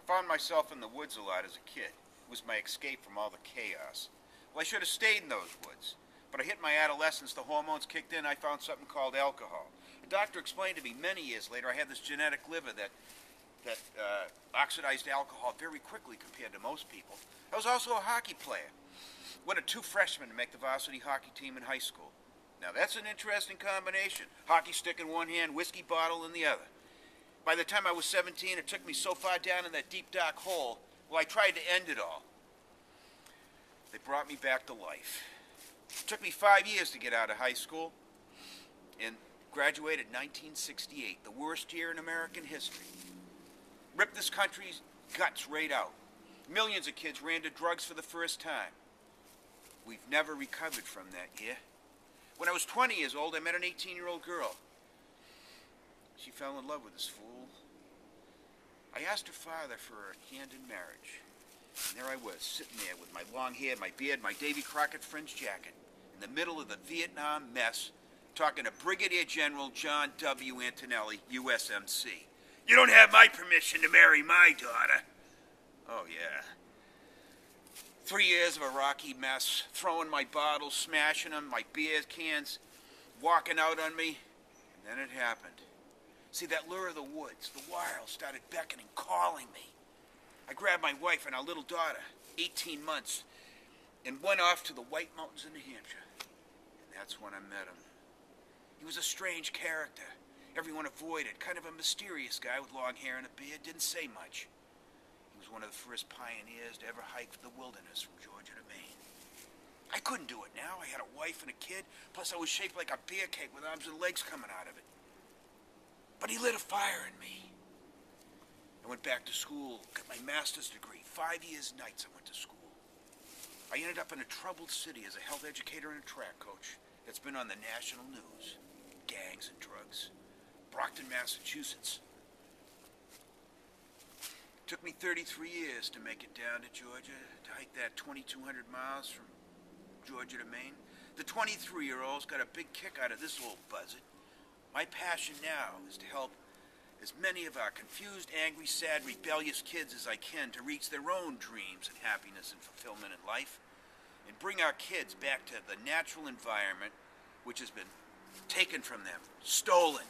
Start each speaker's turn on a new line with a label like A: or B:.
A: found myself in the woods a lot as a kid. It was my escape from all the chaos. Well, I should have stayed in those woods. But I hit my adolescence, the hormones kicked in, I found something called alcohol. A doctor explained to me many years later I had this genetic liver that oxidized alcohol very quickly compared to most people. I was also a hockey player. One of 2 freshmen to make the varsity hockey team in high school. Now that's an interesting combination. Hockey stick in one hand, whiskey bottle in the other. By the time I was 17, it took me so far down in that deep dark hole, well, I tried to end it all. They brought me back to life. It took me 5 years to get out of high school and graduated in 1968, the worst year in American history. Ripped this country's guts right out. Millions of kids ran to drugs for the first time. We've never recovered from that year. When I was 20 years old, I met an 18-year-old girl. She fell in love with this fool. I asked her father for her hand in marriage. And there I was, sitting there with my long hair, my beard, my Davy Crockett fringe jacket, in the middle of the Vietnam mess, talking to Brigadier General John W. Antonelli, USMC. You don't have my permission to marry my daughter. Oh, yeah. 3 years of a rocky mess, throwing my bottles, smashing them, my beer cans, walking out on me, and then it happened. See, that lure of the woods, the wild, started beckoning, calling me. I grabbed my wife and our little daughter, 18 months, and went off to the White Mountains in New Hampshire. And that's when I met him. He was a strange character. Everyone avoided, kind of a mysterious guy with long hair and a beard, didn't say much. He was one of the first pioneers to ever hike the wilderness from Georgia to Maine. I couldn't do it now. I had a wife and a kid, plus I was shaped like a beer cake with arms and legs coming out of it. But he lit a fire in me. I went back to school, got my master's degree. 5 years nights I went to school. I ended up in a troubled city as a health educator and a track coach that's been on the national news. Gangs and drugs. Brockton, Massachusetts. It took me 33 years to make it down to Georgia, to hike that 2,200 miles from Georgia to Maine. The 23-year-old's got a big kick out of this old Buzzard. My passion now is to help as many of our confused, angry, sad, rebellious kids as I can to reach their own dreams and happiness and fulfillment in life, and bring our kids back to the natural environment which has been taken from them, stolen,